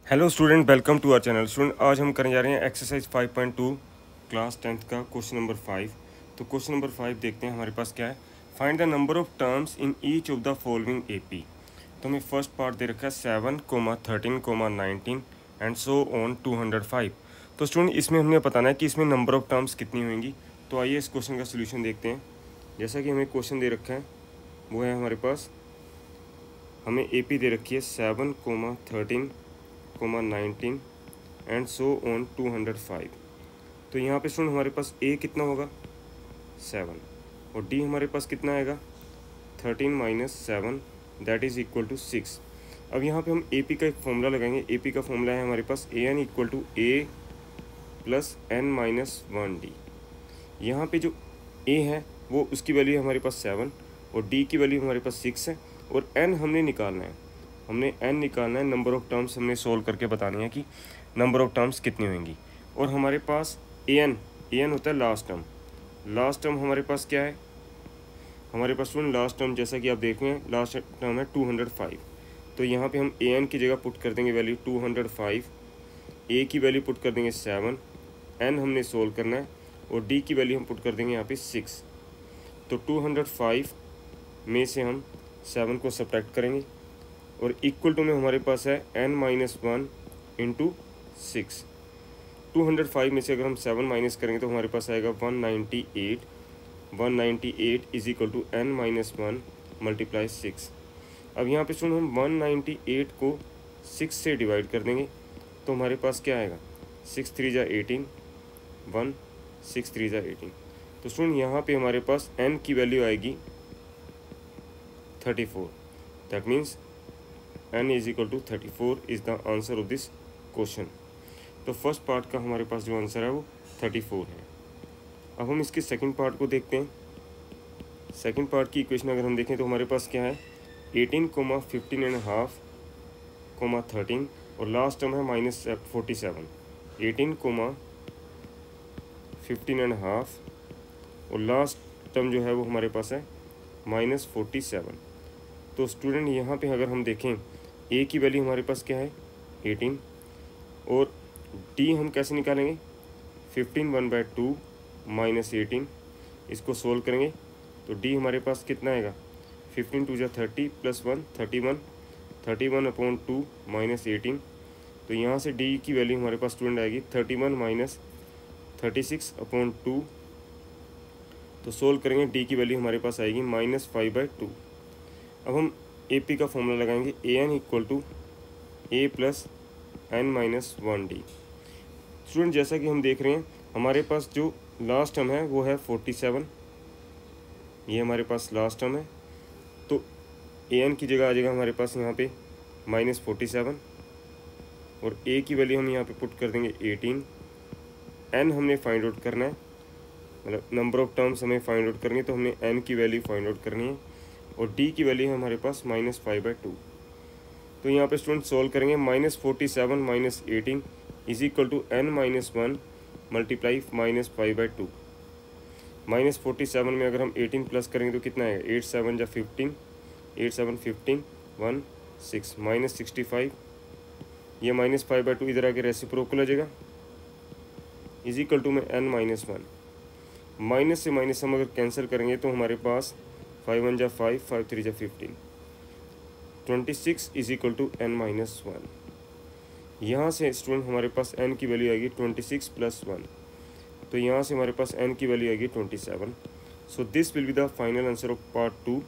Hello student, welcome to our channel. Student, आज हम करने जा रहे हैं एक्सरसाइज 5.2 क्लास 10th का क्वेश्चन नंबर 5। तो क्वेश्चन नंबर 5 देखते हैं हमारे पास क्या है। Find the number of terms in each of the following AP. तो हमें फर्स्ट पार्ट दे रखा है 7, 13, 19 एंड सो ऑन 205। तो स्टूडेंट, इसमें हमने बताना है कि इसमें नंबर ऑफ टर्म्स कितनी होंगी। तो आइए इस क्वेश्चन का सोल्यूशन देखते हैं। जैसा कि हमें क्वेश्चन दे रखा है वो है हमारे पास, हमें एपी दे रखी है 7, 13, 19 एंड सो ऑन 205। तो यहाँ पे स्टूडेंट हमारे पास ए कितना होगा 7 और डी हमारे पास कितना आएगा 13 minus 7 that is equal to 6। अब यहाँ पे हम ए पी का एक फॉर्मूला लगाएंगे। ए पी का फॉर्मूला है हमारे पास A N equal to A plus N minus 1 D. यहाँ पे जो ए है वो उसकी वैल्यू हमारे पास 7 और डी की वैल्यू हमारे पास 6 है और एन हमने निकालना है। हमने एन निकालना है, नंबर ऑफ़ टर्म्स हमने सोल्व करके बतानी है कि नंबर ऑफ़ टर्म्स कितनी होंगी। और हमारे पास ए एन होता है लास्ट टर्म। लास्ट टर्म हमारे पास क्या है, हमारे पास लास्ट टर्म जैसा कि आप देख रहे हैं लास्ट टर्म है 205। तो यहाँ पे हम ए एन की जगह पुट कर देंगे वैल्यू 205, ए की वैल्यू पुट कर देंगे 7, एन हमने सोल्व करना है और डी की वैल्यू हम पुट कर देंगे यहाँ पे 6। तो 205 में से हम 7 को सब्ट्रैक्ट करेंगे और इक्वल टू में हमारे पास है n माइनस 1 इंटू 6। 205 में से अगर हम 7 माइनस करेंगे तो हमारे पास आएगा 198। 198 is equal to n minus 1 multiply 6। अब यहाँ पे सुन हम 198 को 6 से डिवाइड कर देंगे तो हमारे पास क्या आएगा 6 3 जा 18, 1 6 3 जा 18। तो सुन यहाँ पे हमारे पास n की वैल्यू आएगी 34। That means n is equal to 34 is the answer of this question. तो फर्स्ट पार्ट का हमारे पास जो आंसर है वो 34 है। अब हम इसके सेकंड पार्ट को देखते हैं। सेकंड पार्ट की इक्वेशन अगर हम देखें तो हमारे पास क्या है 18, 15 एंड हाफ, 13 और लास्ट टर्म है माइनस 47। 18, 15 एंड हाफ और लास्ट टर्म जो है वो हमारे पास है माइनस 47। तो स्टूडेंट यहाँ पे अगर हम देखें ए की वैल्यू हमारे पास क्या है 18 और डी हम कैसे निकालेंगे 15 1/2 माइनस 18। इसको सोल्व करेंगे तो डी हमारे पास कितना आएगा 15 2 जा 30 प्लस 1 31/2 माइनस 18। तो यहाँ से डी की वैल्यू हमारे पास स्टूडेंट आएगी 31 माइनस 36/2। तो सोल्व करेंगे डी की वैल्यू हमारे पास आएगी -5/2। अब हम ए पी का फॉर्मूला लगाएंगे A N equal to A plus N minus 1 D. Student, जैसा कि हम देख रहे हैं हमारे पास जो लास्ट टर्म है वो है 47। ये हमारे पास लास्ट टर्म है तो ए एन की जगह आ जाएगा हमारे पास यहाँ पे -47 और ए की वैल्यू हम यहाँ पे पुट कर देंगे 18। एन हमने फाइंड आउट करना है, मतलब नंबर ऑफ टर्म्स हमें फाइंड आउट करनी है तो हमने एन की वैल्यू फाइंड आउट करनी है और डी की वैल्यू है हमारे पास -5/2। तो यहाँ पे स्टूडेंट सोल्व करेंगे -47 minus 18 is equal to n minus 1 multiply -5/2। -47 में अगर हम 18 प्लस करेंगे तो कितना आएगा 8 7 जा 15, 8 7 15 1 6 -65। ये -5/2 इधर आके रेसिप्रोकल आ जाएगा इज इक्वल टू में n माइनस 1। माइनस से माइनस हम अगर कैंसिल करेंगे तो हमारे पास 5 1 जा 5, 5 3 जा 15, 26 is equal to n minus 1। यहाँ से स्टूडेंट हमारे पास n की वैल्यू आएगी 26 प्लस 1। तो यहाँ से हमारे पास n की वैल्यू आएगी 27। So this will be the final answer of part 2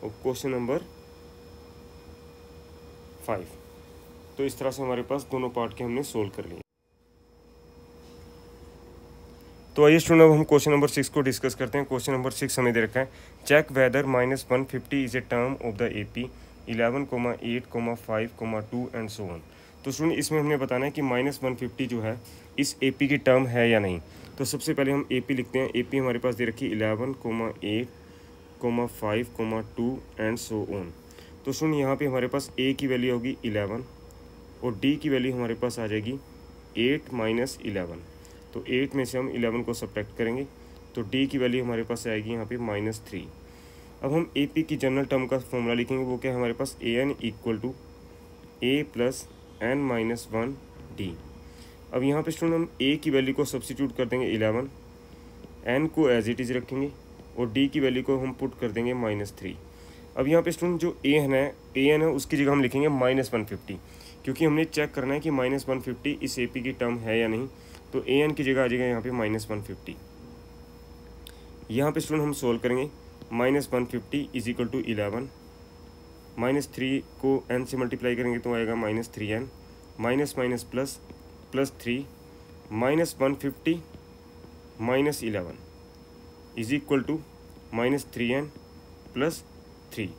of question number 5। तो इस तरह से हमारे पास दोनों पार्ट के हमने सोल्व कर लिए। तो आइए स्टूडेंट अब हम क्वेश्चन नंबर 6 को डिस्कस करते हैं। क्वेश्चन नंबर 6 हमें दे रखा है check whether -150 is a term of the AP 11, 8, 5, 2 and so on. तो स्टूडेंट इसमें हमने बताना है कि -150 जो है इस एपी की टर्म है या नहीं। तो सबसे पहले हम एपी लिखते हैं। एपी हमारे पास दे रखी है 11, 8, 5, 2 एंड सो ऑन। तो स्टूडेंट यहाँ पे हमारे पास ए की वैल्यू होगी 11 और डी की वैल्यू हमारे पास आ जाएगी 8 माइनस 11। तो 8 में से हम 11 को सब्ट्रैक्ट करेंगे तो डी की वैल्यू हमारे पास आएगी यहाँ पे -3। अब हम ए पी की जनरल टर्म का फॉर्मूला लिखेंगे। वो क्या है हमारे पास A N equal to A plus n minus 1 D. अब यहाँ पे स्टूडेंट हम a की वैल्यू को सब्स्टिट्यूट कर देंगे 11, n को एज इट इज़ रखेंगे और d की वैल्यू को हम पुट कर देंगे -3। अब यहाँ पे स्टूडेंट जो an है उसकी जगह हम लिखेंगे -150, क्योंकि हमने चेक करना है कि -150 इस AP की टर्म है या नहीं। तो an की जगह आ जाएगा यहाँ पे -150। यहाँ पे स्टूडेंट हम सोल्व करेंगे, -150 इज इक्वल टू 11, -3 को n से मल्टीप्लाई करेंगे तो आएगा -3n, minus minus plus, +3, -150 -11 is equal to -3n + 3।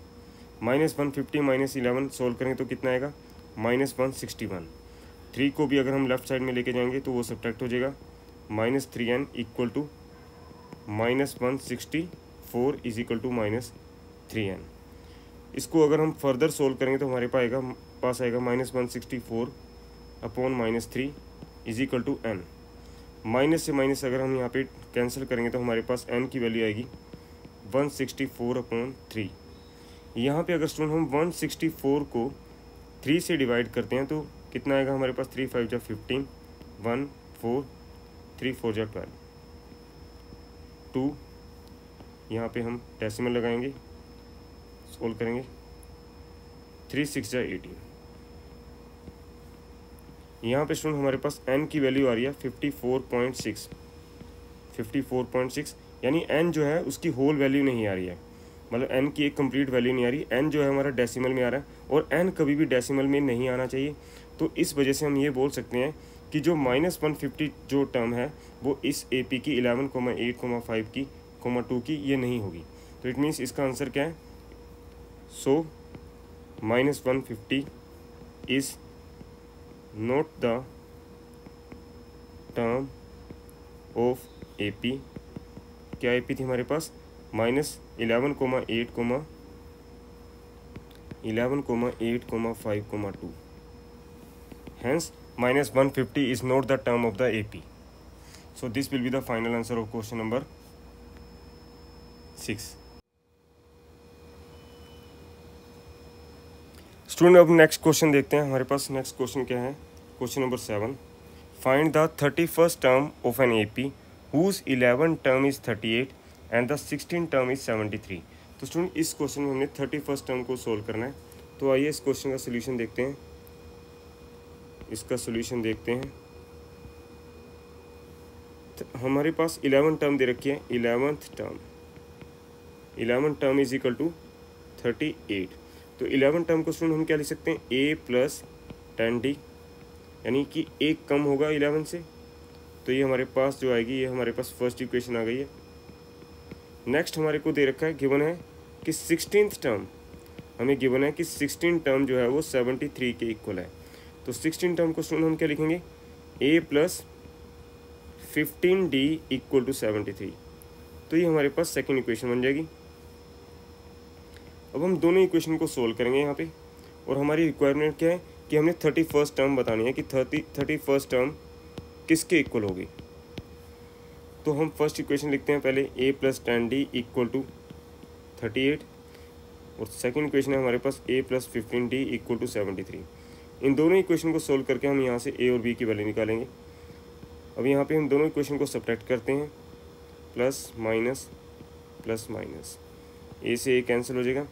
-150 -11 solve करेंगे तो कितना आएगा, -161। 3 को भी अगर हम लेफ्ट साइड में लेके जाएंगे तो वो सब्ट्रैक्ट हो जाएगा, -3n equal to -164 is equal to -3n। इसको अगर हम फर्दर सोल्व करेंगे तो हमारे पास आएगा -164 upon -3 is equal to n। Minus से माइनस अगर हम यहाँ पे कैंसिल करेंगे तो हमारे पास n की वैल्यू आएगी 164/3। यहाँ पे अगर स्टूडेंट हम 164 को 3 से डिवाइड करते हैं तो कितना आएगा हमारे पास, 3 5 जा 15, 1 4, 3 4 जा 12, 2। यहाँ पे हम डेसिमल लगाएंगे, सोल्व करेंगे, 3 6 जा 18। यहाँ पे स्टूडेंट हमारे पास n की वैल्यू आ रही है 54.6, यानी n जो है उसकी होल वैल्यू नहीं आ रही है, मतलब n की एक कंप्लीट वैल्यू नहीं आ रही। n जो है हमारा डेसिमल में आ रहा है और n कभी भी डेसिमल में नहीं आना चाहिए। तो इस वजह से हम ये बोल सकते हैं कि जो -150 जो टर्म है वो इस AP की 11,8,5 की, 2 की ये नहीं होगी। तो इट मीन्स इसका आंसर क्या है, सो -150 is not the term of AP। क्या AP थी हमारे पास, -11,8,5,2। Hence, -150 is not the term of the AP. So this will be the final answer of question number 6. Student अब नेक्स्ट क्वेश्चन देखते हैं। हमारे पास नेक्स्ट क्वेश्चन क्या है, question number 7। Find the 31st term of an AP whose 11 term is 38 and the 16 term is 73। तो student इस question में हमने 31st टर्म को सोल्व करना है। तो आइए इस क्वेश्चन का सोल्यूशन देखते हैं। इसका सोल्यूशन देखते हैं। तो हमारे पास 11 टर्म दे रखी है, 11th term is equal to 38। तो 11 टर्म को स्टूडेंट हम क्या लिख सकते हैं, a + 10d, यानी कि एक कम होगा 11 से। तो ये हमारे पास जो आएगी, ये हमारे पास फर्स्ट इक्वेशन आ गई है। नेक्स्ट हमारे को दे रखा है, गिवन है कि 16th टर्म, हमें गिवन है कि 16 टर्म जो है वो 73 के इक्वल है। तो 16 टर्म को स्टूडेंट हम क्या लिखेंगे, a + 15d इक्वल टू 73। तो ये हमारे पास सेकेंड इक्वेशन बन जाएगी। अब हम दोनों इक्वेशन को सोल्व करेंगे यहाँ पे, और हमारी रिक्वायरमेंट क्या है कि हमने 31st टर्म बतानी है कि 31st टर्म किसके इक्वल होगी। तो हम फर्स्ट इक्वेशन लिखते हैं पहले, a + 10d इक्वल टू 38, और सेकेंड इक्वेशन है हमारे पास a + 15d इक्वल टू 73। इन दोनों इक्वेशन को सोल्व करके हम यहाँ से a और b की वैल्यू निकालेंगे। अब यहाँ पे हम दोनों इक्वेशन को सब्ट्रैक्ट करते हैं, प्लस माइनस, a से a कैंसिल हो जाएगा,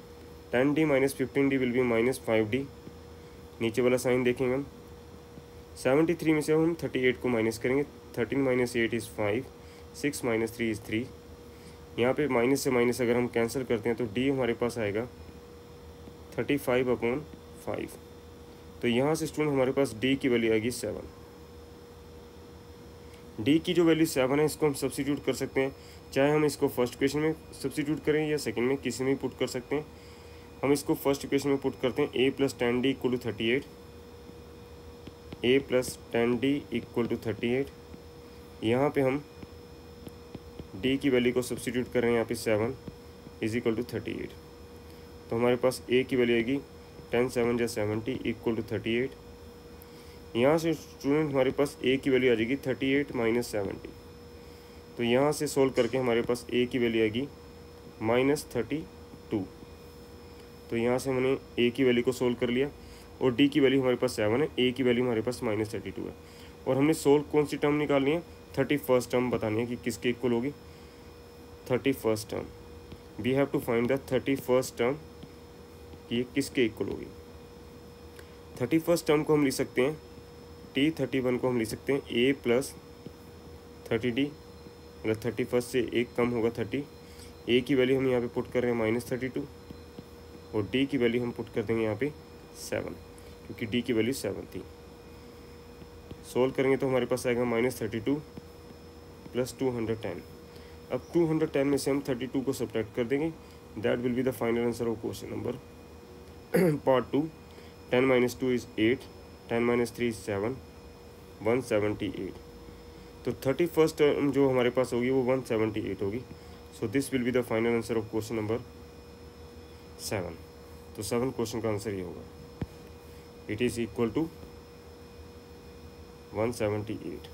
10d - 15d will be -5d। नीचे वाला साइन देखेंगे हम, 73 में से हम 38 को माइनस करेंगे, 13 - 8 इज़ 5, 6 - 3 इज़ 3। यहाँ पे माइनस से माइनस अगर हम कैंसिल करते हैं तो d हमारे पास आएगा 35/5। तो यहाँ से स्टूडेंट हमारे पास d की वैल्यू आएगी 7। d की जो वैल्यू 7 है इसको हम सब्स्टिट्यूट कर सकते हैं, चाहे हम इसको फर्स्ट इक्वेशन में सब्स्टिट्यूट करें या सेकंड में, किसी में भी पुट कर सकते हैं। हम इसको फर्स्ट इक्वेशन में पुट करते हैं, a + 10d equal to 38, a + 10d equal to 38। यहाँ पे हम d की वैल्यू को सब्स्टिट्यूट कर रहे हैं यहाँ पे 7 इज इक्वल टू 38। तो हमारे पास a की वैल्यू आएगी 10 7 जा 70 इक्वल टू 38। यहाँ से स्टूडेंट हमारे पास a की वैल्यू आ जाएगी 38 - 70। तो यहाँ से सोल्व करके हमारे पास a की वैल्यू आएगी -32। तो यहाँ से हमने a की वैल्यू को सोल्व कर लिया। और डी की वैल्यू हमारे पास 7 है, ए की वैल्यू हमारे पास -32 है। और हमने सोल्व कौन सी टर्म निकालनी है, 31st टर्म बतानी है कि किसके इक्वल होगी। 31st term, we have to find the 31st term कि ये किसके इक्वल होगी। 31st टर्म को हम लिख सकते हैं T31 को हम लिख सकते हैं a + 30d, मतलब 31st से एक कम होगा 30। a की वैल्यू हम यहाँ पे पुट कर रहे हैं -32 और d की वैल्यू हम पुट कर देंगे यहाँ पे 7, क्योंकि d की वैल्यू 7 थी। सोल्व करेंगे तो हमारे पास आएगा -32 + 210। अब 210 में से हम 32 को सब्ट्रैक्ट कर देंगे, that will be the final answer of question number part 2। 10 - 2 is 8, 10 - 3 is 7, 178। तो 31st टर्म जो हमारे पास होगी वो 178 होगी। So this will be the final answer of question number 7। तो 7 क्वेश्चन का आंसर ये होगा, इट इज़ इक्वल टू 178।